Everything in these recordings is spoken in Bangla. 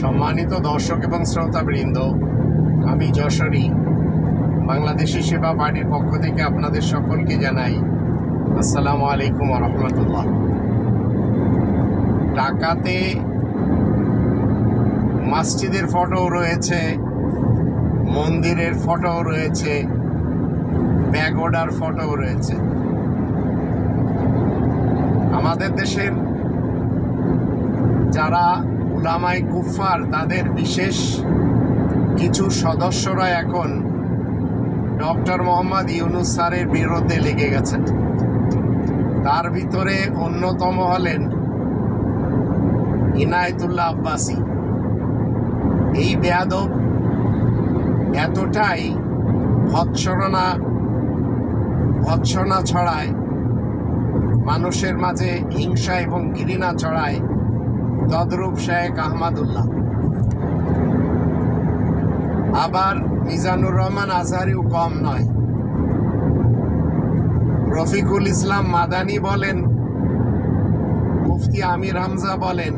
সম্মানিত দর্শক এবং শ্রোতাবৃন্দ, আমি যশোরী বাংলাদেশি সেবা পার্টির পক্ষ থেকে আপনাদের সকলকে জানাই আসসালামু আলাইকুম ওয়া রাহমাতুল্লাহ। ঢাকাতে মসজিদের ফটো রয়েছে, মন্দিরের ফটো রয়েছে, প্যাগোডার ফটো রয়েছে। আমাদের দেশের যারা উলামায়ে কুফফার তাদের বিশেষ কিছু সদস্যরা এখন ডক্টর মোহাম্মদ ইউনূস স্যারের বিরুদ্ধে লেগে গেছেন। তার ভিতরে অন্যতম হলেন ইনায়েতুল্লাহ আব্বাসী। এই বেয়াদব এতটাই ভৎসনা ছড়ায়, মানুষের মাঝে হিংসা এবং ঘৃণা ছড়ায়, তদ্রূপ শেখ আহমদুল্লাহ। আবার মিজানুর রহমান আজহারিও কম নয়। রফিকুল ইসলাম মাদানী বলেন, মুফতি আমির হামজা বলেন,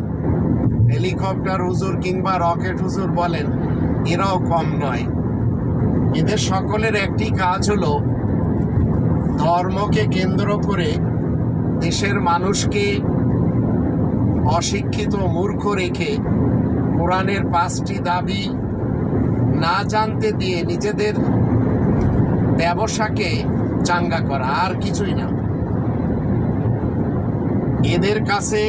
হেলিকপ্টার হুজুর কিংবা রকেট হুজুর বলেন, এরাও কম নয়। এদের সকলের একটি কাজ হলো ধর্মকে কেন্দ্র করে দেশের মানুষকে অশিক্ষিত মূর্খ রেখে কোরআনের 5টি দাবি না জানতে দিয়ে নিজেদের ব্যবসাকে চাঙ্গা করা, আর কিছুই না। এদের কাছে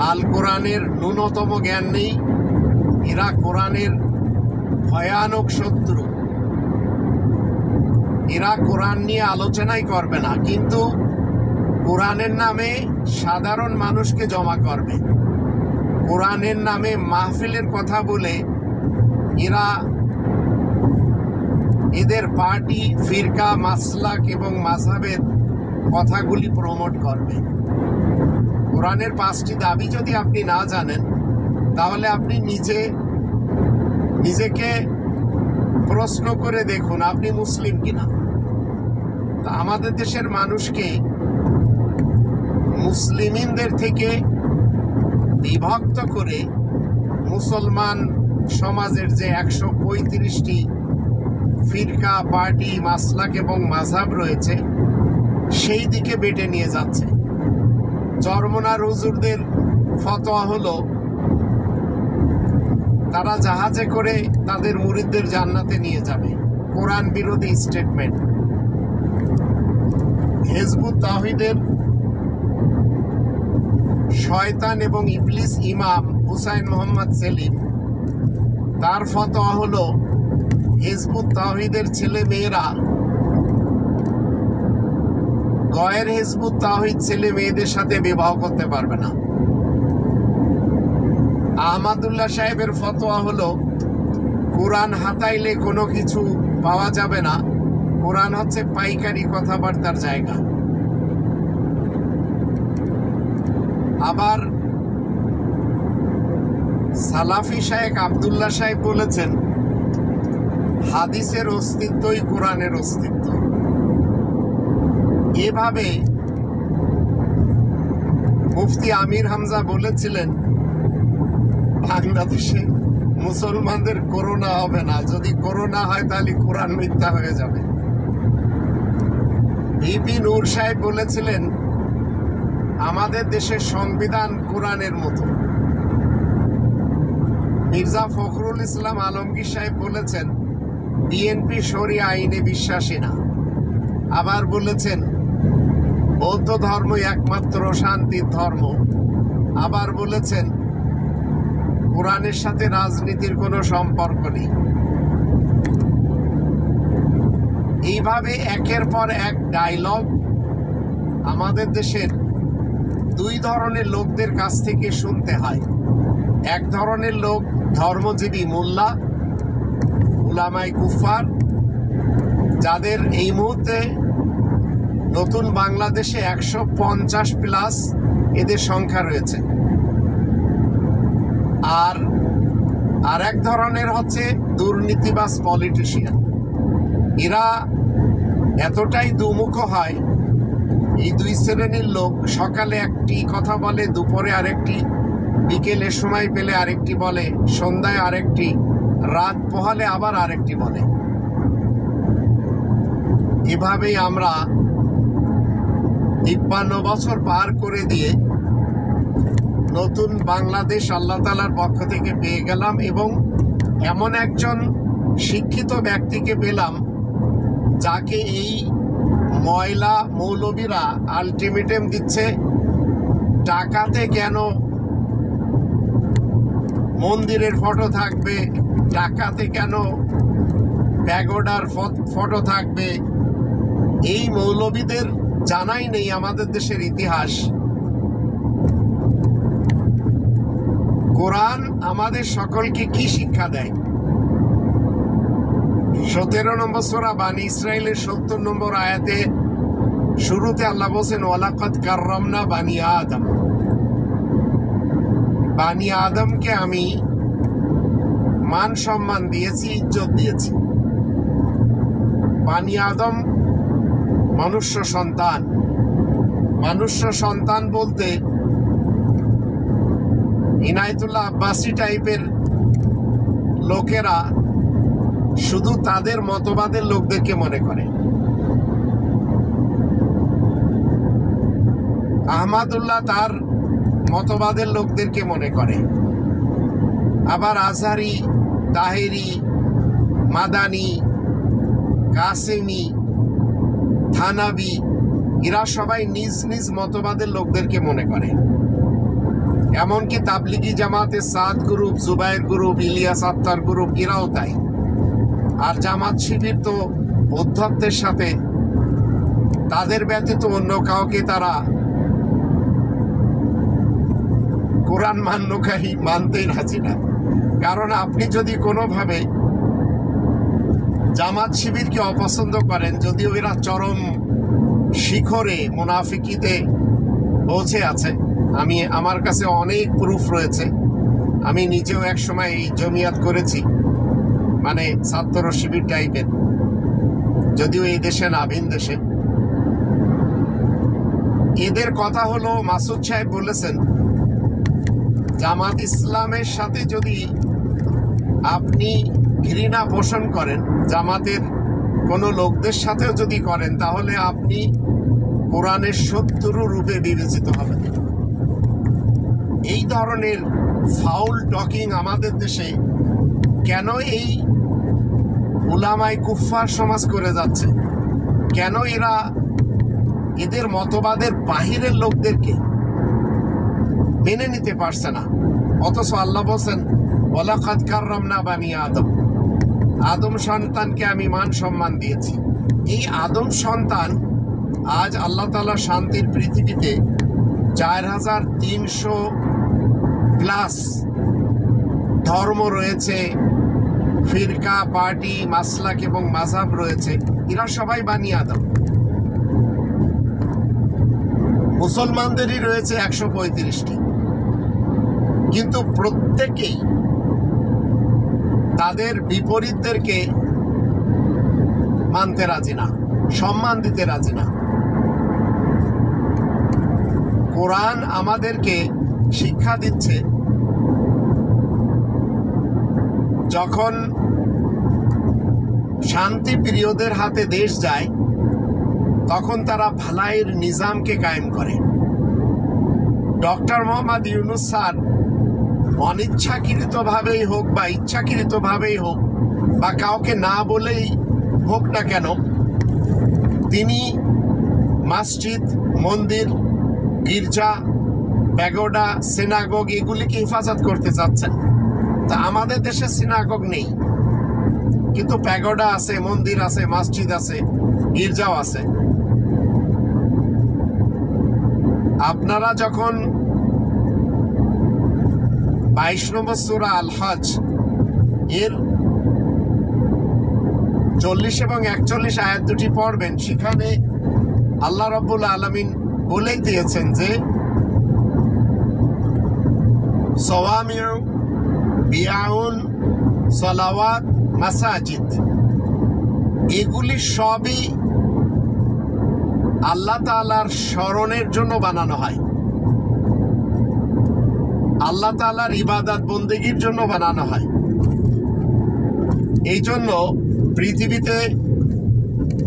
আল কোরআনের ন্যূনতম জ্ঞান নেই। এরা কোরআনের ভয়ানক শত্রু। এরা কোরআন নিয়ে আলোচনাই করবে না, কিন্তু কোরআনের নামে সাধারণ মানুষকে জমা করবে। কোরআনের নামে মাহফিলের কথা বলে এদের পার্টি, ফিরকা, মাসলাক এবং মাযহাবের কথাগুলি প্রমোট করবে। কোরআনের 5টি দাবি যদি আপনি না জানেন, তাহলে আপনি নিজেকে প্রশ্ন করে দেখুন আপনি মুসলিম কিনা। তা আমাদের দেশের মানুষকে মুসলিমদের থেকে বিভক্ত করে মুসলমান সমাজের যে 135টি ফিরকা, পার্টি, মাসলাক এবং মাযহাব রয়েছে সেই দিকে বেটে নিয়ে যাচ্ছে। চরমনার হুজুরদের ফতোয়া হলো তারা জাহাজে করে তাদের মুরিদদের জান্নাতে নিয়ে যাবে। কোরআন বিরোধী স্টেটমেন্ট। হিজবুত তাওহীদের শয়তান এবং ইবলিস ইমাম হুসাইন মোহাম্মদ সেলিম, তার ফতোয়া হলো হিজবুত তাওহীদের ছেলে মেয়েরা গয়ের হিজবুত তাওহীদ ছেলে মেয়েদের সাথে বিবাহ করতে পারবে না। আহমদুল্লাহ সাহেবের ফতোয়া হলো কোরআন হাতাইলে কোনো কিছু পাওয়া যাবে না, কোরআন হচ্ছে পাইকারি কথাবার্তার জায়গা। আবার সালাফি শায়েখ আব্দুল্লাহ সাহেব বলেছেন, হাদিসের অস্তিত্বই কোরআনের অস্তিত্ব। এভাবে মুফতি আমির হামজা বলেছিলেন, বাংলাদেশে মুসলমানদের করোনা হবে না, যদি করোনা হয় তাহলে কোরআন মিথ্যা হয়ে যাবে। ভিপি নূর সাহেব বলেছিলেন, আমাদের দেশের সংবিধান কোরআনের মতো। মির্জা ফখরুল ইসলাম আলমগীর সাহেব বলেছেন, বিএনপি শরিয়া আইনে বিশ্বাসী না। আবার বলেছেন, বৌদ্ধ ধর্মই একমাত্র শান্তির ধর্ম। আবার বলেছেন, কোরআনের সাথে রাজনীতির কোনো সম্পর্ক নেই। এইভাবে একের পর এক ডায়লগ আমাদের দেশের 2 ধরনের লোকদের কাছ থেকে শুনতে হয়। এক ধরনের লোক ধর্মজীবী মোল্লা, উলামায়ে কুফফার, যাদের এই মুহূর্তে নতুন বাংলাদেশে 150+ এদের সংখ্যা রয়েছে। আর এক ধরনের হচ্ছে দুর্নীতিবাজ পলিটিশিয়ান। এরা এতটাই দুমুখ হয়, এই 2 শ্রেণীর লোক সকালে একটি কথা বলে, দুপুরে আরেকটি, বিকেলে সময় পেলে আরেকটি বলে, সন্ধ্যায় আরেকটি, রাত পোহালে আবার আরেকটি বলে। এভাবেই আমরা 53 বছর পার করে দিয়ে নতুন বাংলাদেশ আল্লাহ তাআলার পক্ষ থেকে পেয়ে গেলাম, এবং এমন একজন শিক্ষিত ব্যক্তিকে পেলাম যাকে এই ময়লা মৌলবীরা আলটিমেটাম দিচ্ছে, টাকাতে কেন মন্দিরের ফটো থাকবে, টাকাতে কেন প্যাগোডার ফটো থাকবে। এই মৌলবীদের জানাই নেই আমাদের দেশের ইতিহাস। কোরআন আমাদের সকলকে কি শিক্ষা দেয়? 17 নম্বর সূরা বানী ইসরাইলের 70 নম্বর আয়াতে শুরুতে আল্লাহ বলেন, ওয়ালাকাদ কাররামনা বানি আদম। বানি আদমকে আমি মান সম্মান দিয়েছি, ইজ্জত দিয়েছি। বানি আদম মনুষ্য সন্তান। মনুষ্য সন্তান বলতে ইনায়েতুল্লাহ আব্বাসী টাইপের লোকেরা শুধু তাদের মতবাদের লোকদেরকে মনে করে। আহমদুল্লাহ তার মতবাদের লোকদেরকে মনে করে। আবার আজহারি, তাহেরি, মাদানি, কাসেমি, থানাবি, এরা সবাই নিজ নিজ মতবাদের লোকদেরকে মনে করে। এমনকি তাবলিগি জামাতে Saad group, Zubair group, Ilyas Attar group, এরাও তাই। আর জামাত শিবির তো অধ্যক্ষের সাথে তাদের ব্যতীত অন্য কাউকে তারা কোরআন মান্যকারী মানতেই রাজি না। কারণ আপনি যদি কোনোভাবে জামাত শিবিরকে অপছন্দ করেন, যদিও এরা চরম শিখরে মুনাফিকিতে পৌঁছে আছে, আমার কাছে অনেক প্রুফ রয়েছে। আমি নিজেও এক সময় এই জমিয়াত করেছি, মানে ছাত্র শিবির টাইপের, যদিও এই দেশে না, ভিন দেশে। এদের কথা হলো, মাসুদ সাহেব বলেছেন, জামাত ইসলামের সাথে যদি আপনি ঘৃণা পোষণ করেন, জামাতের কোনো লোকদের সাথেও যদি করেন, তাহলে আপনি কোরআনের শত্রু রূপে বিবেচিত হবেন। এই ধরনের ফাউল টকিং আমাদের দেশে কেন এই উলামায়ে কুফফার সমাজ করে যাচ্ছে? কেন এরা এদের মতবাদের বাহিরের লোকদেরকে মেনে নিতে পারছে না? অথচ আল্লাহ বলেন, ওয়ালাকাদ কাররামনা বানি আদম। আদম সন্তানকে আমি মান সম্মান দিয়েছি। এই আদম সন্তান আজ আল্লাহ তাআলা শান্তির পৃথিবীতে 4300 প্লাস ধর্ম রয়েছে, ফিরকা, পার্টি, মাসলাক এবং মাযহাব রয়েছে। এরা সবাই বানি আদম। মুসলমানদেরই রয়েছে 135টি, কিন্তু প্রত্যেকেই তাদের বিপরীতদেরকে মানতে রাজি না, সম্মান দিতে রাজি না। কোরআন আমাদেরকে শিক্ষা দিচ্ছে, যখন শান্তি প্রিয়দের হাতে দেশ যায়, তখন তারা ভালাইয়ের নিজামকে কায়েম করে। ডক্টর মোহাম্মদ ইউনূস স্যার অনিচ্ছাকৃতভাবেই হোক বা ইচ্ছাকৃতভাবেই হোক, বা কাউকে না বলেই হোক না কেন, তিনি মসজিদ, মন্দির, গির্জা, প্যাগোডা, সিনাগগ এগুলিকে হেফাজত করতে চাচ্ছেন। তা আমাদের দেশে সিনাগগ নেই, কিন্তু প্যাগোডা আছে, মন্দির আছে, মসজিদ আছে, গির্জাও আছে। আপনারা যখন 22 নম্বর সূরা আল হজ এর 40 এবং 41 আয়াত দুটি পড়বেন, সেখানে আল্লাহ রাব্বুল আলামিন বলেই দিয়েছেন যে সওয়ামিউ, বিয়াউন, সালাওয়াত, মাসাজিদ, এগুলি সবই আল্লাহ তাআলার স্মরণের জন্য বানানো হয়। আল্লাহ তাআলার ইবাদত বন্দেগীর জন্য বানানো হয়। এই জন্য পৃথিবীতে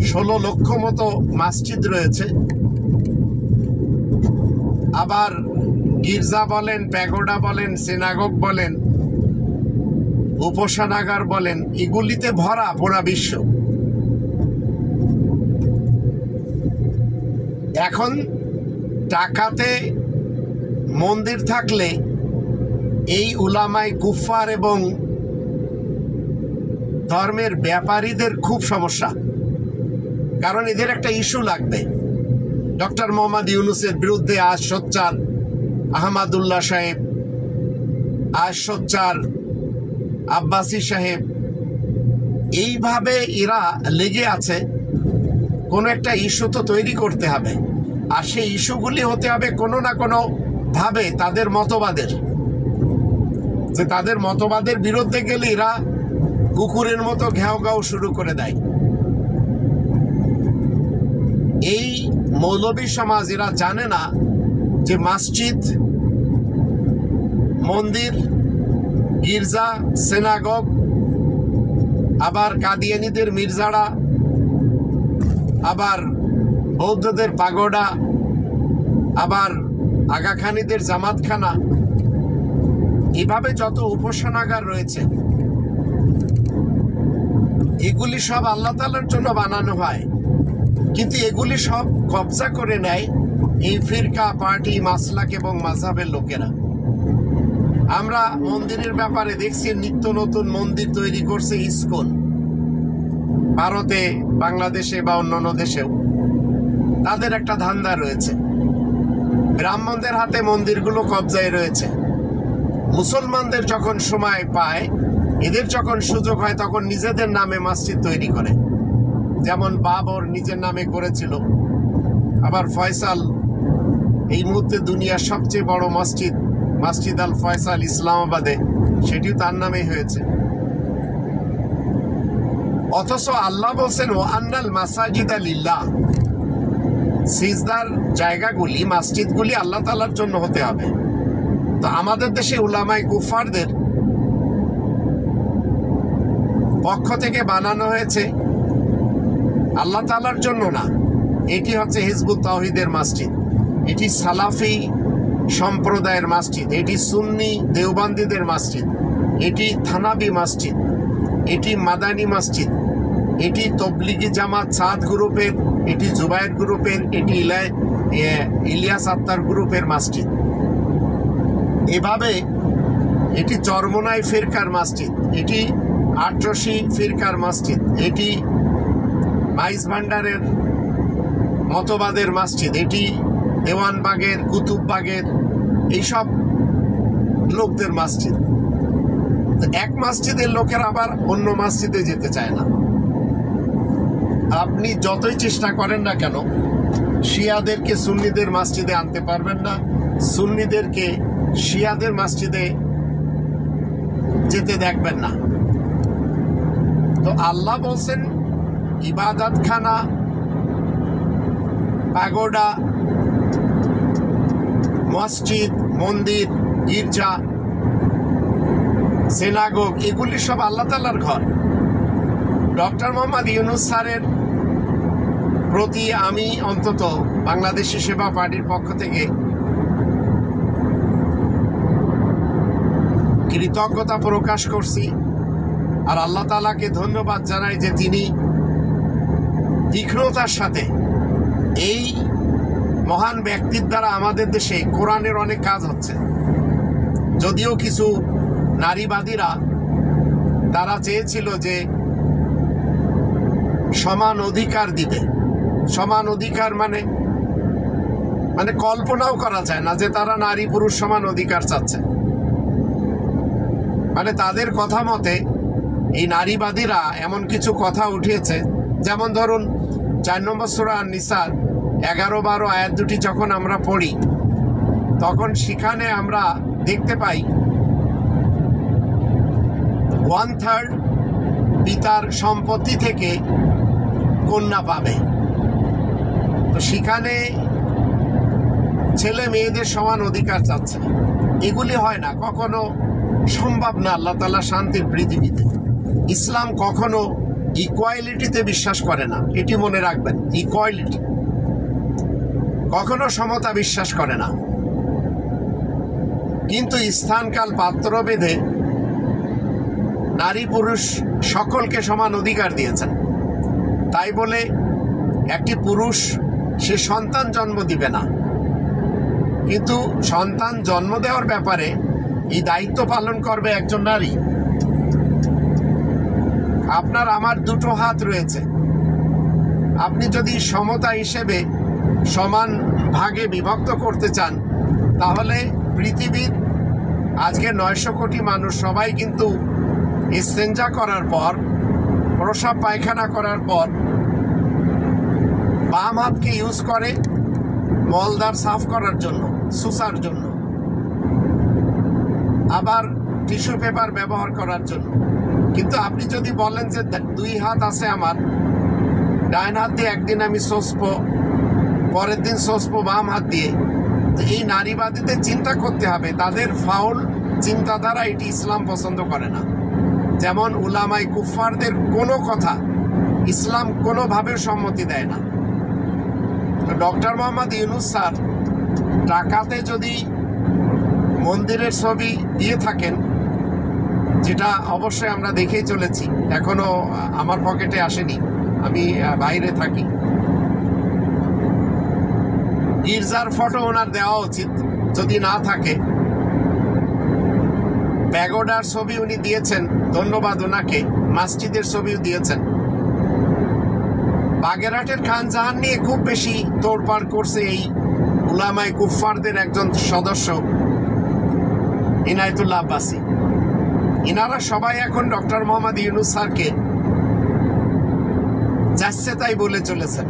16 লক্ষ মতো মসজিদ রয়েছে। আবার গির্জা বলেন, প্যাগোডা বলেন, সিনাগগ বলেন, উপাসনাগার বলেন, এগুলিতে ভরা পুরা বিশ্ব। এখন টাকাতে মন্দির থাকলে এই উলামায়ে কুফার এবং ধর্মের ব্যাপারীদের খুব সমস্যা, কারণ এদের একটা ইস্যু লাগবে। ডক্টর মোহাম্মদ ইউনূসের বিরুদ্ধে আজ সোচ্চার আহমদুল্লাহ সাহেব, আজ সোচ্চার আব্বাসী সাহেব, এইভাবে এরা লেগে আছে। কোনো একটা ইস্যু তো তৈরি করতে হবে, আর সেই ইস্যুগুলি হতে হবে কোনো না কোনো ভাবে তাদের মতবাদের, যে তাদের মতবাদের বিরুদ্ধে গেলে এরা কুকুরের মতো ঘেউ ঘেউ শুরু করে দেয়। এই মৌলবী সমাজ এরা জানে না যে মসজিদ, মন্দির, গির্জা, সিনাগগ, আবার কাদিয়ানীদের মির্জারা, আবার বৌদ্ধদের পাগোডা, আবার আগাখানীদের জামাতখানা, এভাবে যত উপাসনাগার রয়েছে এগুলি সব আল্লাহ তাআলার জন্য বানানো হয়, কিন্তু এগুলি সব কবজা করে নেয় এই ফিরকা, পার্টি, মাসলাক এবং মাযহাবের লোকেরা। আমরা মন্দিরের ব্যাপারে দেখছি নিত্য নতুন মন্দির তৈরি করছে ইসকন, ভারতে, বাংলাদেশে বা অন্যান্য দেশেও তাদের একটা ধান্দা রয়েছে। ব্রাহ্মণদের হাতে মন্দিরগুলো কবজায় রয়েছে। মুসলমানদের যখন সময় পায়, এদের যখন সুযোগ হয়, তখন নিজেদের নামে মসজিদ তৈরি করে, যেমন বাবর নিজের নামে করেছিল। আবার ফয়সাল এই মুহূর্তে দুনিয়ার সবচেয়ে বড় মসজিদ, মসজিদ আল ফয়সাল ইসলামাবাদে, সেটিও তার নামেই হয়েছে। অথচ আল্লাহ বলছেন ও আন্নাল মাসাজিদা লিল্লাহ, সিজদার জায়গাগুলি, মসজিদগুলি আল্লাহ তাআলার জন্য হতে হবে। তো আমাদের দেশে উলামায়ে কুফারদের পক্ষ থেকে বানানো হয়েছে আল্লাহ তাআলার জন্য না। এটি হচ্ছে হিজবুত তাওহীদের মসজিদ, এটি সালাফি সম্প্রদায়ের মসজিদ, এটি সুন্নি দেওবন্দীদের মসজিদ, এটি থানাবি মসজিদ, এটি মাদানী মসজিদ, এটি তবলিগি জামাত সাদ গ্রুপের, এটি জুবায়ের গ্রুপের, এটি ইলিয়াস আত্তার গ্রুপের মসজিদ। এভাবে এটি চরমোনাই ফিরকার মসজিদ, এটি আটরশি ফিরকার মসজিদ, এটি মাইজ ভান্ডারের মতবাদের মসজিদ, এটি দেওয়ানবাগের, কুতুববাগের, এইসব লোকদের মসজিদ। এক মসজিদের লোকের আবার অন্য মসজিদে যেতে চায় না। আপনি যতই চেষ্টা করেন না কেন, শিয়াদেরকে সুন্নিদের মসজিদে আনতে পারবেন না, সুন্নিদেরকে শিয়াদের মসজিদে যেতে দেখবেন না। তো আল্লাহ বলছেন ইবাদতখানা, পাগোডা, মসজিদ, মন্দির, গির্জা, সিনাগগ, এগুলি সব আল্লাহ তাআলার ঘর। ডক্টর মোহাম্মদ ইউনূস স্যারের প্রতি আমি অন্তত বাংলাদেশি সেবা পার্টির পক্ষ থেকে কৃতজ্ঞতা প্রকাশ করছি, আর আল্লাহ তাআলাকে ধন্যবাদ জানাই যে তিনি তীক্ষ্ণতার সাথে এই মহান ব্যক্তির দ্বারা আমাদের দেশে কোরআনের অনেক কাজ হচ্ছে। যদিও কিছু নারীবাদীরা তারা চেয়েছিল যে সমান অধিকার দিবে, সমান অধিকার মানে কল্পনাও করা যায় না যে তারা নারী পুরুষ সমান অধিকার চাচ্ছে। মানে তাদের কথা মতে এই নারীবাদীরা এমন কিছু কথা উঠিয়েছে, যেমন ধরুন 4 নম্বর সূরা আন-নিসার 11-12 আয়াত দুটি যখন আমরা পড়ি, তখন সেখানে আমরা দেখতে পাই 1/3 পিতার সম্পত্তি থেকে কন্যা পাবে। তো সেখানে ছেলে মেয়েদের সমান অধিকার চাচ্ছে। এগুলি হয় না, কখনো সম্ভব না আল্লাহ তাআলা শান্তির পৃথিবীতে। ইসলাম কখনো ইকুয়ালিটিতে বিশ্বাস করে না, এটি মনে রাখবেন। ইকুয়ালিটি, কখনো সমতা বিশ্বাস করে না। কিন্তু স্থানকাল পাত্র ভেদে নারী পুরুষ সকলকে সমান অধিকার দিয়েছেন। তাই বলে একটি পুরুষ সে সন্তান জন্ম দিবে না, কিন্তু সন্তান জন্ম দেওয়ার ব্যাপারে এই দায়িত্ব পালন করবে একজন নারী। আপনার আমার দুটো হাত রয়েছে, আপনি যদি সমতা হিসেবে সমান ভাগে বিভক্ত করতে চান, তাহলে পৃথিবীর আজকে 900 কোটি মানুষ সবাই কিন্তু ইস্তেঞ্জা করার পর, প্রসাব পায়খানা করার পর বাম হাতকে ইউজ করে মলদার সাফ করার জন্য, সুসার জন্য, আবার টিস্যু পেপার ব্যবহার করার জন্য। কিন্তু আপনি যদি বলেন যে 2 হাত আছে আমার, ডান হাত দিয়ে একদিন আমি শোষবো, পরের দিন শোষবো বাম হাত দিয়ে, তো এই নারীবাদীদের চিন্তা করতে হবে, তাদের ফাউল চিন্তাধারা এটি ইসলাম পছন্দ করে না। যেমন উলামাই কুফফারদের কোনো কথা ইসলাম কোনোভাবে সম্মতি দেয় না। ডক্টর মোহাম্মদ ইউনূস স্যার টাকাতে যদি মন্দিরের ছবি দিয়ে থাকেন, যেটা অবশ্যই আমরা দেখেই চলেছি, এখনো আমার পকেটে আসেনি, আমি বাইরে থাকি, গির্জার ফটো ওনার দেওয়া উচিত যদি না থাকে। প্যাগোডার ছবি উনি দিয়েছেন, ধন্যবাদ ওনাকে। মসজিদের ছবিও দিয়েছেন। বাগেরহাটের খান জাহান নিয়ে খুব বেশি তোড়পাড় করছে এই উলামায়ে কুফফারদের একজন সদস্য ইনায়েতুল্লাহ আব্বাসী। ইনারা সবাই এখন ডক্টর মোহাম্মদ ইউনূস স্যারকে যাচ্ছে তাই বলে চলেছেন।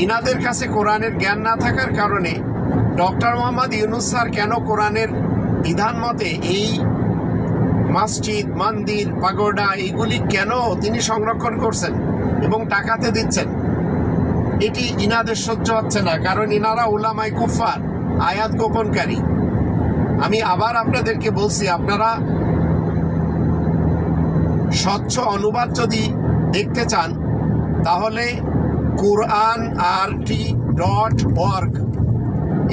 ইনাদের কাছে কোরআনের জ্ঞান না থাকার কারণে ডক্টর মোহাম্মদ ইউনূস স্যার কেন কোরআনের বিধান মতে এই মসজিদ, মন্দির, পাগোডা এগুলি কেন তিনি সংরক্ষণ করছেন এবং টাকাতে দিচ্ছেন, এটি ইনাদের সহ্য হচ্ছে না। কারণ ইনারা উলামায়ে কুফফার, আয়াত গোপনকারী। আমি আবার আপনাদেরকে বলছি, আপনারা স্বচ্ছ অনুবাদ যদি দেখতে চান, তাহলে quran.rt.org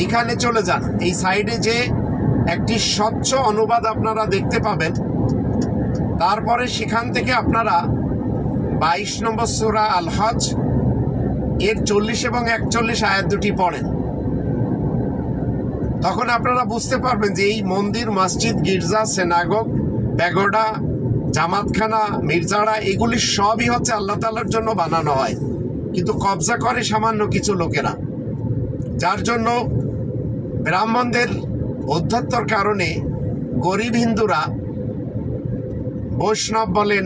এখানে চলে যান। এই সাইডে যে একটি স্বচ্ছ অনুবাদ আপনারা দেখতে পাবেন, তারপরে সেখান থেকে আপনারা 22 নম্বর সূরা আল হজ এর 40 এবং 41 আয়াত দুটি পড়েন। তখন আপনারা বুঝতে পারবেন যে এই মন্দির, মসজিদ, গির্জা, সিনাগোগ, প্যাগোডা, জামাতখানা, মির্জারা এগুলি সবই হচ্ছে আল্লাহ তাআলার জন্য বানানো হয়, কিন্তু কবজা করে সামান্য কিছু লোকেরা, যার জন্য ব্রাহ্মণদের অধ্যত্তর কারণে গরিব হিন্দুরা, বৈষ্ণব বলেন,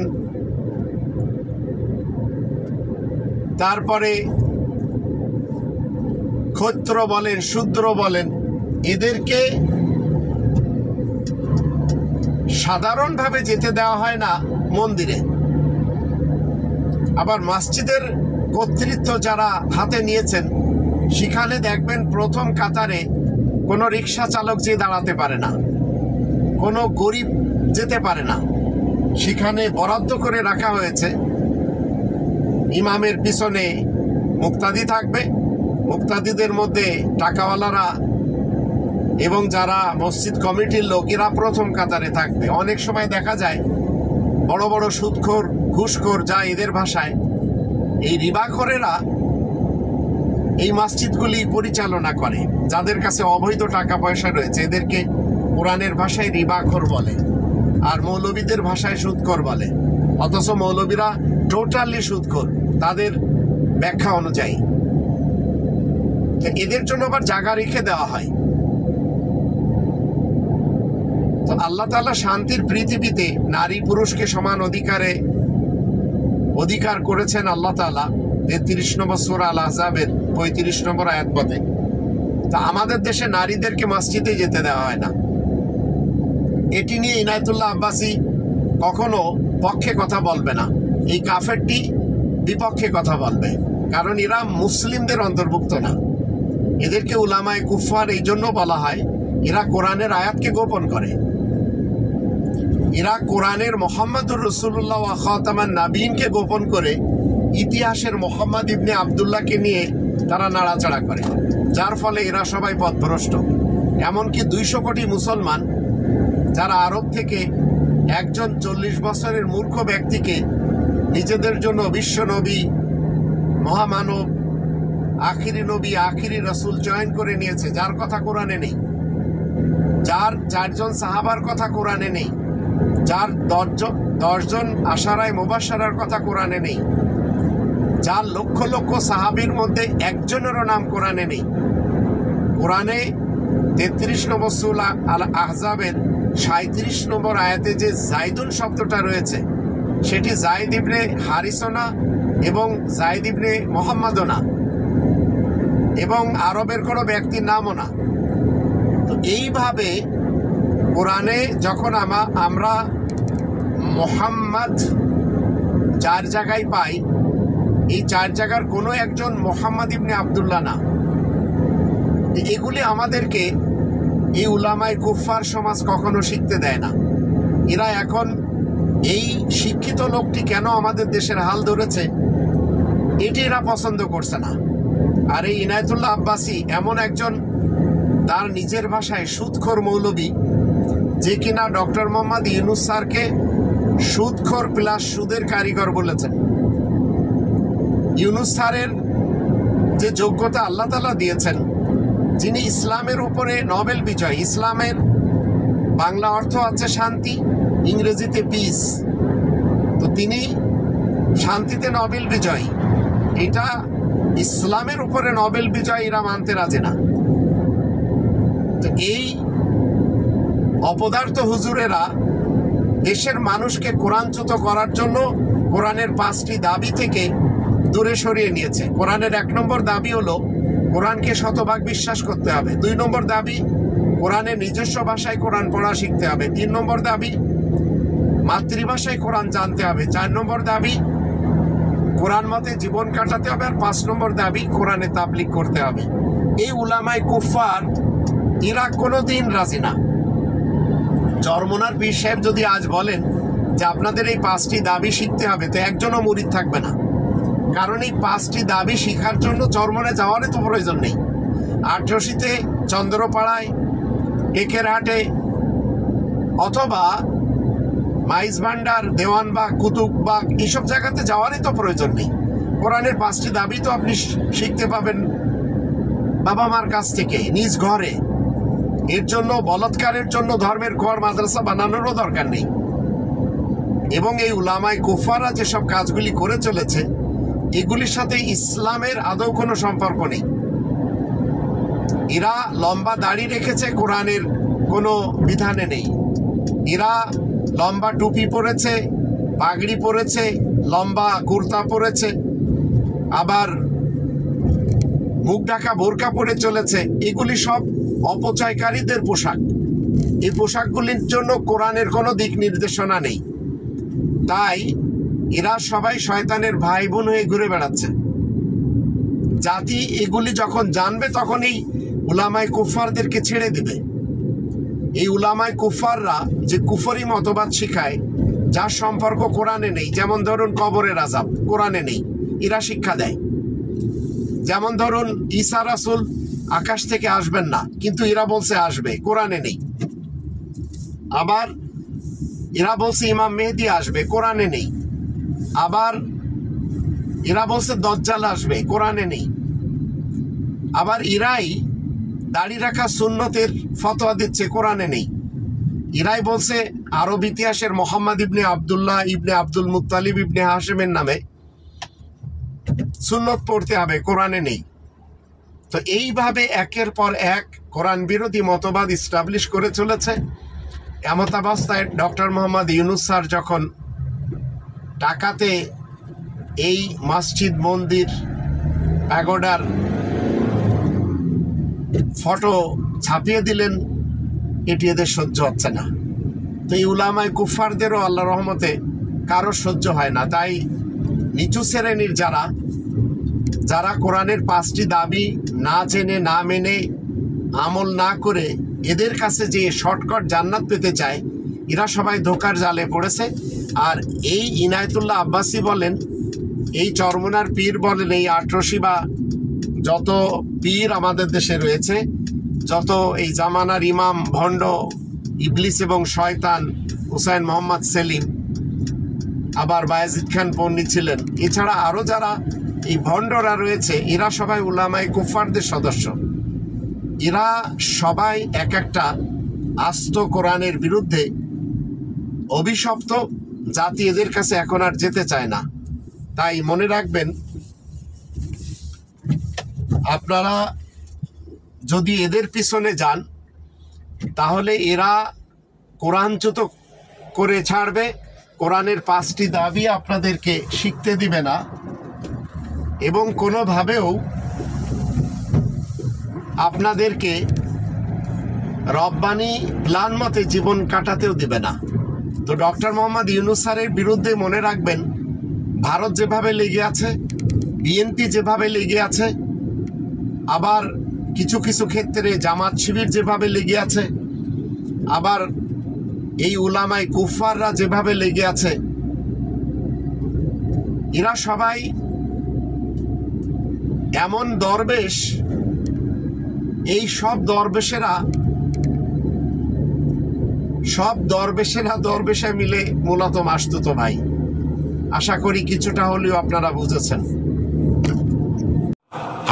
তারপরে ক্ষত্র বলেন, শূদ্র বলেন, এদেরকে সাধারণভাবে যেতে দেওয়া হয় না মন্দিরে। আবার মসজিদের কর্তৃত্ব যারা হাতে নিয়েছেন, সেখানে দেখবেন প্রথম কাতারে কোনো রিক্সা চালক যে দাঁড়াতে পারে না, কোনো গরিব যেতে পারে না। সেখানে বরাদ্দ করে রাখা হয়েছে, ইমামের পিছনে মুক্তাদি থাকবে, মুক্তাদিদের মধ্যে টাকাওয়ালারা এবং যারা মসজিদ কমিটির লোক, এরা প্রথম কাতারে থাকবে। অনেক সময় দেখা যায় বড় বড় সুদখোর, ঘুষখোর, যা এদের ভাষায় এই রিবাখোরেরা এই মসজিদগুলি পরিচালনা করে, যাদের কাছে অবৈধ টাকা পয়সা রয়েছে, এদেরকে কোরআনের ভাষায় রিবাখোর বলে, আর মৌলবীদের ভাষায় সুদখোর বলে। অথচ মৌলবীরা টোটালি সুদখোর তাদের ব্যাখ্যা অনুযায়ী। এদের জন্য আবার জায়গা রেখে দেওয়া হয়। তো আল্লাহ তাআলা শান্তির পৃথিবীতে নারী পুরুষকে সমান অধিকার করেছেন আল্লাহ তাআলা 33 নম্বর সূরা আল আহজাবের 35 নম্বর আয়াত মতে। তা আমাদের দেশে নারীদেরকে মসজিদে যেতে দেওয়া হয় না। এটি নিয়ে ইনায়েতুল্লাহ আব্বাসী কখনো পক্ষে কথা বলবে না, এই কাফেরটি বিপক্ষে কথা বলবে, কারণ এরা মুসলিমদের অন্তর্ভুক্ত না। এদেরকে উলামায়ে কুফফার এই জন্য বলা হয়, এরা কোরআনের আয়াতকে গোপন করে, এরা কোরআনের মোহাম্মদুর রাসূলুল্লাহ ওয়া খাতামান নাবিয়িনকে গোপন করে ইতিহাসের মোহাম্মদ ইবনে আব্দুল্লাহকে নিয়ে তারা নাড়াচাড়া করে, যার ফলে এরা সবাই পথভ্রষ্ট। এমনকি 200 কোটি মুসলমান যারা আরব থেকে একজন 40 বছরের মূর্খ ব্যক্তিকে নিজেদের জন্য বিশ্ব নবী, মহামানব, আখিরি নবী, আখিরি রাসূল চয়ন করে নিয়েছে, যার কথা কোরআনে নেই, যার 4 জন সাহাবার কথা কোরআনে নেই, যার 10 জন আশারায়ে মুবাশশারার কথা কোরআনে নেই, যার লক্ষ লক্ষ সাহাবীর মধ্যে একজনেরও নাম কোরআনে নেই। কোরআনে 33 নম্বর সূরা আল আহজাবের 37 নম্বর আয়াতে যে জাইদুন শব্দটা রয়েছে, সেটি জাইদ ইবনে হারিসও না এবং জাইদ ইবনে মুহাম্মাদও না এবং আরবের কোনো ব্যক্তির নামও না। তো এইভাবে কোরআনে যখন আমরা মুহাম্মদ 4 জায়গায় পাই, এই 4 জায়গার কোনো একজন মুহাম্মদ ইবনে আব্দুল্লাহ না। এগুলি আমাদেরকে এই উলামায়ে কুফফার সমাজ কখনো শিখতে দেয় না। এরা এখন এই শিক্ষিত লোকটি কেন আমাদের দেশের হাল ধরেছে এটি এরা পছন্দ করছে না। আর এই ইনায়েতুল্লাহ আব্বাসী এমন একজন, তার নিজের ভাষায় সুদখোর মৌলবী, যে কিনা ডক্টর মোহাম্মদ ইউনূস স্যারকে সুদখোর প্লাস সুদের কারিগর বলেছেন। ইউনূস স্যারের যে যোগ্যতা আল্লাহ তাআলা দিয়েছেন, যিনি ইসলামের উপরে নোবেল বিজয়, ইসলামের বাংলা অর্থ আছে শান্তি, ইংরেজিতে পিস, তো তিনি শান্তিতে নোবেল বিজয়, এটা ইসলামের উপরে নোবেল বিজয় এরা মানতে রাজি না। তো এই অপদার্থ হুজুরেরা দেশের মানুষকে কোরআনচ্যুত করার জন্য কোরআনের 5টি দাবি থেকে দূরে সরিয়ে নিয়েছে। কোরআনের 1 নম্বর দাবি হলো কোরআনকে শতভাগ বিশ্বাস করতে হবে। 2 নম্বর দাবি কোরআনের নিজস্ব ভাষায় কোরআন পড়া শিখতে হবে। 3 নম্বর দাবি মাতৃভাষায় কোরআন জানতে হবে। 4 নম্বর দাবি কোরআন মতে জীবন কাটাতে হবে। আর 5 নম্বর দাবি কোরআনে তাবলীগ করতে হবে। এই উলামায়ে কুফফার এরা কোনোদিন রাজি না। চরমোনার পীর সাহেব যদি আজ বলেন যে আপনাদের এই 5টি দাবি শিখতে হবে, তো একজনও মুরিদ থাকবে না। কারণ এই 5টি দাবি শিখার জন্য চরমোনায় যাওয়ারই তো প্রয়োজন নেই। আটরশিতে, চন্দ্রপাড়ায়, একেরহাটে অথবা মাইজভান্ডার, দেওয়ানবাগ, কুতুববাগ এইসব জায়গাতে যাওয়ারই তো প্রয়োজন নেই। কোরআনের 5টি দাবি তো আপনি শিখতে পাবেন বাবা মার কাছ থেকে, নিজ ঘরে। এর জন্য বলৎকারের জন্য ধর্মের ঘর মাদ্রাসা বানানোরও দরকার নেই। এবং এই উলামায়ে কুফফাররা যেসব কাজগুলি করে চলেছে, এগুলির সাথে ইসলামের আদৌ কোনো সম্পর্ক নেই। এরা লম্বা দাড়ি রেখেছে, কোরআনের কোনো বিধানে নেই। এরা লম্বা টুপি পরেছে, পাগড়ি পরেছে, লম্বা কুর্তা পরেছে, আবার মুখ ঢাকা বোরকা পরে চলেছে। এগুলি সব অপচয়কারীদের পোশাক। এই পোশাকগুলির জন্য কোরআনের কোনো দিক নির্দেশনা নেই। তাই এরা সবাই শয়তানের ভাই বোন হয়ে ঘুরে বেড়াচ্ছে। জাতি এগুলি যখন জানবে তখন এই উলামায়ে কুফফারদেরকে ছেড়ে দিবে। এই উলামায়ে কুফফাররা যে কুফরি মতবাদ শিখায়, যার সম্পর্ক কোরআনে নেই, যেমন ধরুন কবরের আযাব কোরআনে নেই, এরা শিক্ষা দেয়। যেমন ধরুন ঈসা রাসূল আকাশ থেকে আসবেন না, কিন্তু এরা বলছে আসবে, কোরআনে নেই। আবার এরা বলছে ইমাম মেহেদী আসবে, কোরআনে নেই। আবার এরা বলছে দজ্জাল আসবে, কোরআনে নেই। আবার এরাই দাড়ি রাখা সুন্নতের ফতোয়া দিচ্ছে, কোরআনে নেই। এরাই বলছে আরব ইতিহাসের মোহাম্মদ ইবনে আব্দুল্লাহ ইবনে আব্দুল মুত্তালিব ইবনে হাশেমের নামে সুন্নত পড়তে হবে, কোরআনে নেই। তো এইভাবে একের পর এক কোরআন বিরোধী মতবাদ ইস্টাবলিশ করে চলেছে। এমতাবস্থায় ডক্টর মোহাম্মদ ইউনূস স্যার যখন ঢাকাতে এই মসজিদ, মন্দির, প্যাগোডার ফটো ছাপিয়ে দিলেন, এটি এদের সহ্য হচ্ছে না। তো এই উলামায়ে কুফফারদেরও আল্লাহ রহমতে কারো সহ্য হয় না। তাই নিচু শ্রেণীর যারা কোরআনের 5টি দাবি না জেনে, না মেনে, আমল না করে এদের কাছে যে শর্টকাট জান্নাত পেতে চায়, এরা সবাই ধোকার জালে পড়েছে। আর এই ইনায়েতুল্লাহ আব্বাসী বলেন, এই চরমনার পীর বলেন, এই আটরশি বা যত পীর আমাদের দেশে রয়েছে, যত এই জামানার ইমাম ভণ্ড ইবলিস এবং শয়তান হুসাইন মোহাম্মদ সেলিম, আবার বায়েজিদ খান পন্নী ছিলেন, এছাড়া আরও যারা এই ভণ্ডরা রয়েছে, এরা সবাই উলামায়ে কুফফারদের সদস্য। এরা সবাই এক একটা আস্ত কোরআনের বিরুদ্ধে অভিশপ্ত জাতি, এদের কাছে এখন আর যেতে চায় না। তাই মনে রাখবেন, আপনারা যদি এদের পিছনে যান তাহলে এরা কোরআনচ্যুত করে ছাড়বে, কোরআনের 5টি দাবি আপনাদেরকে শিখতে দিবে না, এবং কোনোভাবেও আপনাদেরকে রব্বানি প্ল্যান মতে জীবন কাটাতেও দিবে না। তো ডক্টর মোহাম্মদ ইউনূস স্যারের বিরুদ্ধে মনে রাখবেন, ভারত যেভাবে লেগে আছে, বিএনপি যেভাবে লেগে আছে, আবার কিছু কিছু ক্ষেত্রে জামাত শিবির যেভাবে লেগে আছে, আবার এই উলামায়ে কুফফাররা যেভাবে লেগে আছে, এরা সবাই এমন দরবেশ, এই সব দরবেশে মিলে মূলত মাসতুতো ভাই। আশা করি কিছুটা হলেও আপনারা বুঝেছেন।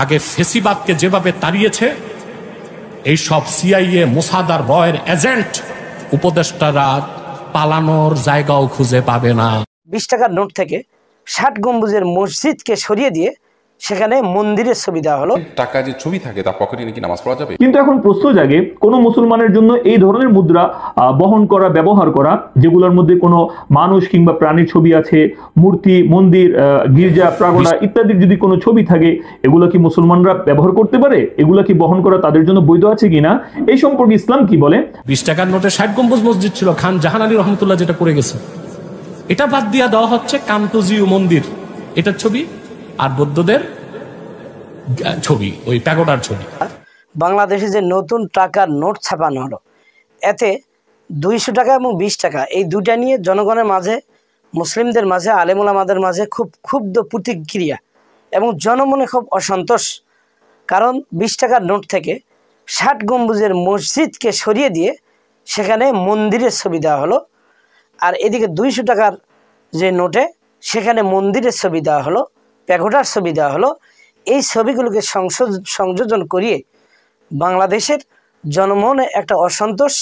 আগে ফেসিবাদকে যেভাবে তাড়িয়েছে, এই সব সিআইএ, মোসাদ আর রয়ের এজেন্ট উপদেষ্টারা পালানোর জায়গাও খুঁজে পাবে না। 20 টাকার নোট থেকে 60 গম্বুজের মসজিদকে সরিয়ে দিয়ে সেখানে মন্দিরের ছবি দেওয়া হলো। টাকা যে ছবি থাকে তার পকেটে নাকি নামাজ পড়া যাবে? কিন্তু এখন প্রশ্ন জাগে, কোন মুসলমানের জন্য এই ধরনের মুদ্রা বহন করা, ব্যবহার করা, যেগুলোর মধ্যে কোনো মানুষ কিংবা প্রাণীর ছবি আছে, মূর্তি, মন্দির, গির্জা, প্রাগোডা ইত্যাদির যদি কোনো ছবি থাকে, এগুলো কি মুসলমানরা ব্যবহার করতে পারে? এগুলো কি বহন করা তাদের জন্য বৈধ আছে কিনা? এই সম্পর্কে ইসলাম কি বলে? 20 টাকার নোটে 60 গম্বুজ মসজিদ ছিল, খান জাহান আলী রহমতুল্লাহ যেটা করে গেছে, এটা বাদ দিয়া দেওয়া হচ্ছে কান্তজিউ মন্দির, এটার ছবি, আর বৌদ্ধদের ছবি, ওই প্যাগোডার ছবি। বাংলাদেশে যে নতুন টাকার নোট ছাপানো হলো, এতে 200 টাকা এবং 20 টাকা, এই দুটা নিয়ে জনগণের মাঝে, মুসলিমদের মাঝে, আলেম ওলামাদের মাঝে খুব ক্ষুব্ধ প্রতিক্রিয়া এবং জনমনে খুব অসন্তোষ। কারণ 20 টাকার নোট থেকে 60 গম্বুজের মসজিদকে সরিয়ে দিয়ে সেখানে মন্দিরের ছবি দেওয়া হলো, আর এদিকে 200 টাকার যে নোটে সেখানে মন্দিরের ছবি দেওয়া হলো, প্যাগোডার ছবি দেওয়া হলো। এই ছবিগুলোকে সংযোজন করিয়ে বাংলাদেশের জনমনে একটা অসন্তোষ,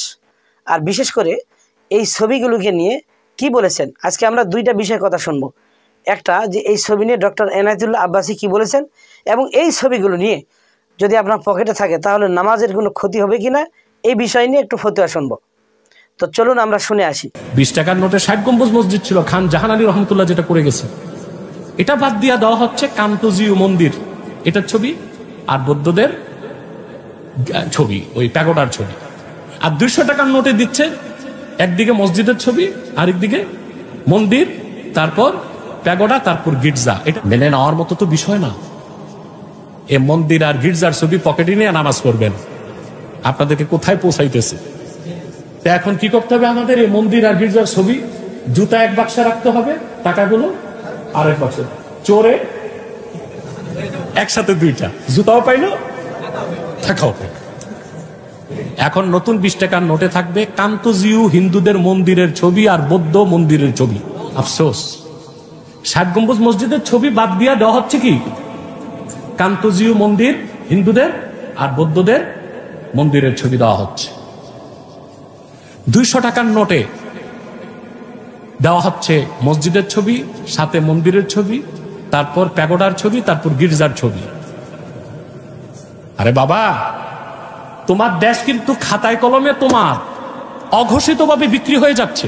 আর বিশেষ করে এই ছবিগুলোকে নিয়ে কি বলেছেন, আজকে আমরা দুইটা বিষয়ের কথা শুনব। একটা, যে এই ছবি নিয়ে ডক্টর ইনায়েতুল্লাহ আব্বাসী কি বলেছেন, এবং এই ছবিগুলো নিয়ে যদি আপনার পকেটে থাকে তাহলে নামাজের কোনো ক্ষতি হবে কিনা, এই বিষয় নিয়ে একটু ফতোয়া শুনবো। তো চলুন আমরা শুনে আসি। 20 টাকার নোটে 60 গম্বুজ মসজিদ ছিল, খান জাহান আলী রহমতুল্লাহ যেটা করে গেছে, এটা বাদ দিয়া দেওয়া হচ্ছে কান্তজিউ মন্দির, এটার ছবি, আর বৌদ্ধদের ছবি, ওই প্যাগোডার ছবি। আর 200 টাকার নোটে দিচ্ছে একদিকে মসজিদের ছবি, আরেকদিকে মন্দির, তারপর প্যাগোডা, তারপর গির্জা। এটা মেনে নেওয়ার মতো তো বিষয় না। এ মন্দির আর গির্জার ছবি পকেটে নিয়ে নামাজ পড়বেন, আপনাদেরকে কোথায় পৌঁছাইতেছে? এখন কি করতে হবে আমাদের? এই মন্দির আর গির্জার ছবি জুতা এক বাক্সে রাখতে হবে, টাকাগুলো আরেক বাক্সে। চোরে একসাথে দুইটা, জুতাও পাইলো, টাকাও পাইল। এখন নতুন 20 টাকার নোটে থাকবে কান্তজিউ হিন্দুদের মন্দিরের ছবি আর বৌদ্ধ মন্দিরের ছবি। আফসোস, 60 গম্বুজ মসজিদের ছবি বাদ দিয়া দেওয়া হচ্ছে কি কান্তজিউ মন্দির হিন্দুদের আর বৌদ্ধদের মন্দিরের ছবি দেওয়া হচ্ছে। 200 টাকার নোটে দেওয়া হচ্ছে মসজিদের ছবি, সাথে মন্দিরের ছবি, তারপর প্যাগোডার ছবি, তারপর গির্জার ছবি। আরে বাবা, তোমার দেশ কিন্তু খাতায় কলমে তোমার অঘোষিতভাবে বিক্রি হয়ে যাচ্ছে।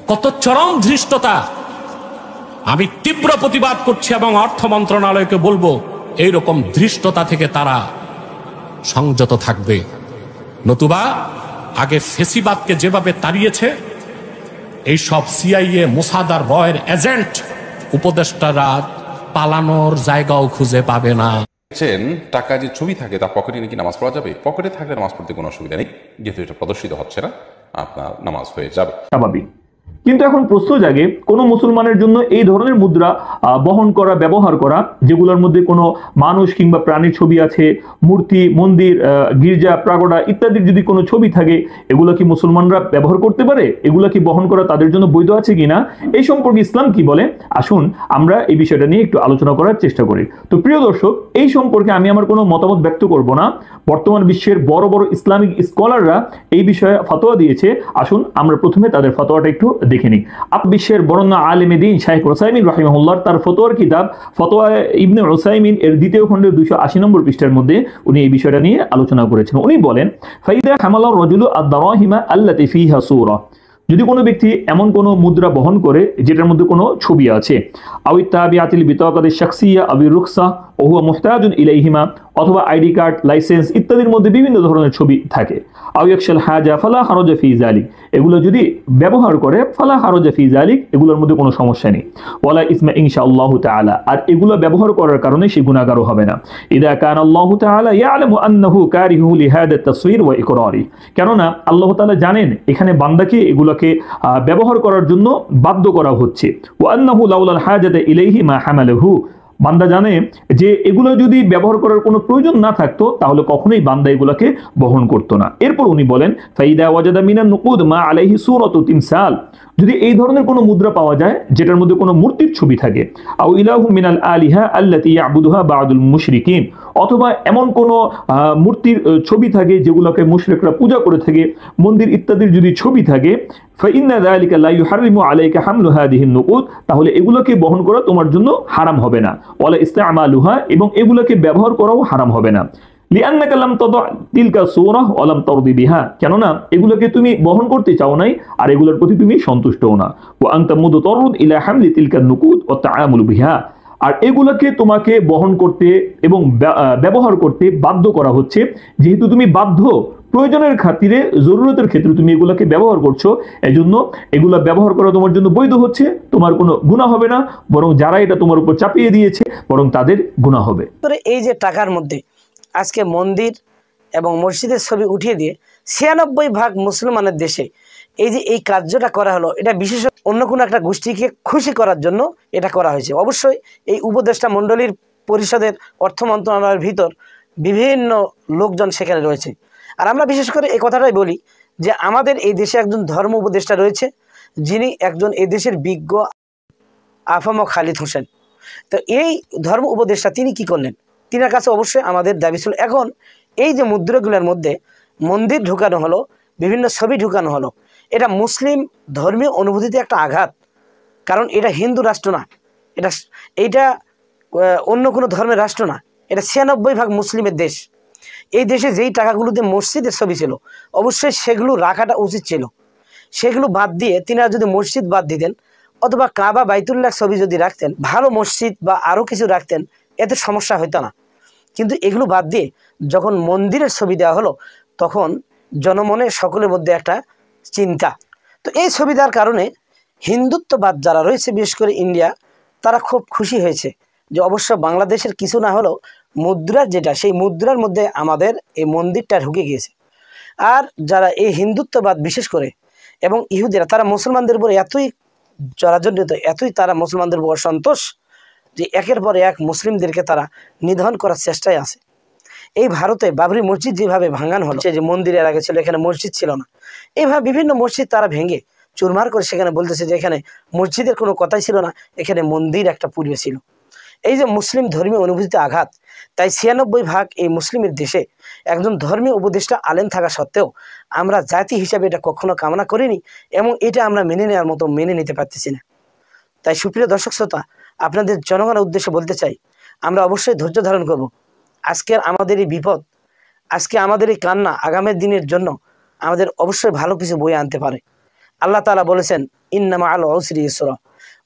কত চরম ধৃষ্টতা! আমি তীব্র প্রতিবাদ করছি এবং অর্থ মন্ত্রণালয়কে বলবো এইরকম ধৃষ্টতা থেকে তারা সংযত থাকবে, নতুবা আগে ফেসিবাদকে যেভাবে তাড়িয়েছে, এই সব সিআইএ, মোসাদ আর রয়ের এজেন্ট উপদেষ্টারা পালানোর জায়গাও খুঁজে পাবে না। বলছেন টাকা যে ছবি থাকে তার পকেটে নাকি নামাজ পড়া যাবে? পকেটে থাকলে নামাজ পড়তে কোনো অসুবিধা নেই, যেহেতু এটা প্রদর্শিত হচ্ছে না, আপনার নামাজ হয়ে যাবে। স্বাভাবিক। কিন্তু এখন প্রশ্ন জাগে, কোনো মুসলমানের জন্য এই ধরনের মুদ্রা বহন করা, ব্যবহার করা, যেগুলোর মধ্যে কোনো মানুষ কিংবা প্রাণীর ছবি আছে, মূর্তি, মন্দির, গির্জা, প্রাগোডা ইত্যাদির যদি কোনো ছবি থাকে, এগুলো কি মুসলমানরা ব্যবহার করতে পারে? এগুলো কি বহন করা তাদের জন্য বৈধ আছে কিনা? এই সম্পর্কে ইসলাম কি বলে, আসুন আমরা এই বিষয়টা নিয়ে একটু আলোচনা করার চেষ্টা করি। তো প্রিয় দর্শক, এই সম্পর্কে আমি আমার কোনো মতামত ব্যক্ত করব না। বর্তমান বিশ্বের বড় বড় ইসলামিক স্কলাররা এই বিষয়ে ফতোয়া দিয়েছে। আসুন আমরা প্রথমে তাদের ফতোয়াটা একটু দেখে নিই। বিশ্বের বরেণ্য আলেম দ্বীন শাইখ উসাইমিন রাহিমাহুল্লাহ তার ফতোয়ার কিতাব ফতোয়া ইবনে উসাইমিন এর দ্বিতীয় খণ্ডের 280 নম্বর পৃষ্ঠার মধ্যে উনি এই বিষয়টা নিয়ে আলোচনা করেছেন। উনি বলেন, ফাইদা হামালা রাজুলু আদ-দারাহিমা আল্লাতী ফিহা সূরা, যদি কোনো ব্যক্তি এমন কোনো মুদ্রা বহন করে যেটার মধ্যে কোনো ছবি আছে, আউই তাবিআতিল বিতাকাতিশ শাখসিয়া আবি রুখসা ও হুয়া মুহতাজুন ইলাইহিমা, অথবা আইডি কার্ড, লাইসেন্স ইত্যাদির মধ্যে বিভিন্ন ধরনের ছবি থাকে, আউ ইয়াকশাল হাজা ফালা হারাজা ফি যালিক, এগুলো যদি ব্যবহার করে ফালা হারাজা ফি যালিক, এগুলোর মধ্যে কোনো সমস্যা নেই, ওয়ালা ইসমা ইনশাআল্লাহু তাআলা, আর এগুলো ব্যবহার করার কারণে সে গুনাহগারও হবে না। ইদা কান আল্লাহু তাআলা ইয়ালামু আন্নাহু কারিহু লিহাদা তাসওয়ির ওয়া ইকরারি, কেননা আল্লাহ তাআলা জানেন এখানে বান্দাকে এগুলোকে ব্যবহার করার জন্য বাধ্য করা হচ্ছে। ওয়া আন্নাহু লাউলাল হাজাতা ইলাইহি মা হামালাহু, বান্দা জানে যে এগুলো যদি ব্যবহার করার কোনো প্রয়োজন না থাকতো তাহলে কখনোই বান্দা এগুলোকে বহন করতো না। এরপর উনি বলেন, ফাইদা ওয়াজাদা মিনান নুকুদ মা আলাইহি সূরাতু তিমসাল, যদি এই ধরনের কোনো মুদ্রা পাওয়া যায় যেটার মধ্যে কোনো মূর্তির ছবি থাকে, আও ইলাহু মিনাল আলিহা আল্লাতী ইয়াবুদুহা বা'দুল মুশরিকিন, অথবা এমন কোনো মূর্তির ছবি থাকে যেগুলোকে মুশরিকরা পূজা করে থাকে, মন্দির ইত্যাদির যদি ছবি থাকে, ফাইন্না যালিকা লা ইউহাররিমু আলাইকা হামলু হাদিহি নুকুদ, তাহলে এগুলোকে বহন করা তোমার জন্য হারাম হবে না, ওয়ালা ইস্তেমালুহা, এবং এগুলোকে ব্যবহার করাও হারাম হবে না, লিআন্নাকা লাম তাদা তিলকা সূরা ওয়া লাম তারদি বিহা, কেননা এগুলোকে তুমি বহন করতে চাও নাই আর এগুলোর প্রতি তুমি সন্তুষ্টও না, ওয়া আনতা মুদতাররুদ ইলা হামলি তিলকা নুকুদ ওয়া তাআমুল বিহা, আর এগুলোকে তোমাকে বহন করতে এবং ব্যবহার করতে বাধ্য করা হচ্ছে, যেহেতু তুমি বাধ্য, প্রয়োজনের খাতিরে, জরুরতের ক্ষেত্রে তুমি এগুলোকে ব্যবহার করছো, এজন্য এগুলো ব্যবহার করা তোমার জন্য বৈধ হচ্ছে, তোমার কোনো গুনাহ হবে না, বরং যারা এটা তোমার উপর চাপিয়ে দিয়েছে বরং তাদের গুনাহ হবে। এই যে টাকার মধ্যে আজকে মন্দির এবং মসজিদের ছবি উঠিয়ে দিয়ে 96% মুসলমানের দেশে এই যে এই কার্যটা করা হলো, এটা বিশেষ অন্য কোনো একটা গোষ্ঠীকে খুশি করার জন্য এটা করা হয়েছে। অবশ্যই এই উপদেষ্টা মণ্ডলীর পরিষদের অর্থ মন্ত্রণালয়ের ভিতর বিভিন্ন লোকজন সেখানে রয়েছে। আর আমরা বিশেষ করে এই কথাটাই বলি যে আমাদের এই দেশে একজন ধর্ম উপদেষ্টা রয়েছে, যিনি একজন এই দেশের বিজ্ঞ আফম খালিদ হোসেন। তো এই ধর্ম উপদেষ্টা তিনি কি করলেন, তিনার কাছে অবশ্যই আমাদের দাবি ছিল, এখন এই যে মুদ্রাগুলোর মধ্যে মন্দির ঢুকানো হলো, বিভিন্ন ছবি ঢুকানো হলো, এটা মুসলিম ধর্মীয় অনুভূতিতে একটা আঘাত। কারণ এটা হিন্দু রাষ্ট্র না, এইটা অন্য কোনো ধর্মের রাষ্ট্র না, এটা 96% মুসলিমের দেশ। এই দেশে যেই টাকাগুলোতে মসজিদের ছবি ছিল অবশ্যই সেগুলো রাখাটা উচিত ছিল। সেগুলো বাদ দিয়ে তিনারা যদি মসজিদ বাদ দিতেন অথবা কাবা বাইতুল্লাহ ছবি যদি রাখতেন, ভালো মসজিদ বা আরও কিছু রাখতেন, এতে সমস্যা হতো না। কিন্তু এগুলো বাদ দিয়ে যখন মন্দিরের ছবি দেওয়া হলো তখন জনমনে সকলের মধ্যে একটা চিন্তা। তো এই ছবি দেওয়ার কারণে হিন্দুত্ববাদ যারা রয়েছে বিশেষ করে ইন্ডিয়া, তারা খুব খুশি হয়েছে যে অবশ্য বাংলাদেশের কিছু না হলেও মুদ্রার যেটা, সেই মুদ্রার মধ্যে আমাদের এই মন্দিরটা ঢুকে গিয়েছে। আর যারা এই হিন্দুত্ববাদ বিশেষ করে এবং ইহুদিরা, তারা মুসলমানদের উপর এতই জরাজন্ডিত, এতই তারা মুসলমানদের উপর অসন্তোষ যে একের পর এক মুসলিমদেরকে তারা নিধন করার চেষ্টায় আছে। এই ভারতে বাবরি মসজিদ যেভাবে ভাঙানো হলো, যে মন্দিরের আগে ছিল এখানে মসজিদ ছিল না, এইভাবে বিভিন্ন মসজিদ তারা ভেঙে চুরমার করে সেখানে বলতেছে যে এখানে মসজিদের কোনো কথাই ছিল না, এখানে মন্দির একটা পূর্বে ছিল। এই যে মুসলিম ধর্মীয় অনুভূতিতে আঘাত, তাই 96% এই মুসলিমের দেশে একজন ধর্মীয় উপদেষ্টা আলেম থাকা সত্ত্বেও আমরা জাতি হিসাবে এটা কখনো কামনা করিনি এবং এটা আমরা মেনে নেওয়ার মতো মেনে নিতে পারতেছি না। তাই সুপ্রিয় দর্শক শ্রোতা, আপনাদের জনগণের উদ্দেশ্যে বলতে চাই, আমরা অবশ্যই ধৈর্য ধারণ করব। আজকের আমাদের এই বিপদ, আজকে আমাদের এই কান্না আগামী দিনের জন্য আমাদের অবশ্যই ভালো কিছু বয়ে আনতে পারে। আল্লাহ তাআলা বলেছেন, ইন্না মাআল উসরি ইসরা,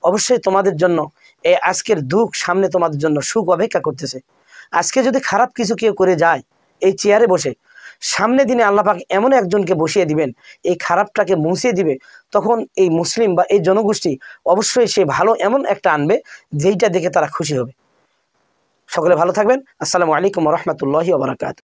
অবশ্যই তোমাদের জন্য এই আজকের দুঃখ সামনে তোমাদের জন্য সুখ অপেক্ষা করতেছে। আজকে যদি খারাপ কিছু কেউ করে যায়, এই চেয়ারে বসে, সামনে দিনে আল্লাহ পাক এমন একজনকে বসিয়ে দিবেন, এই খারাপটাকে মুছিয়ে দিবে, তখন এই মুসলিম বা এই জনগোষ্ঠী অবশ্যই সে ভালো এমন একটা আনবে যেইটা দেখে তারা খুশি হবে। সকলে ভালো থাকবেন। আসসালামু আলাইকুম ওয়া রাহমাতুল্লাহি ওয়া বারাকাতুহু।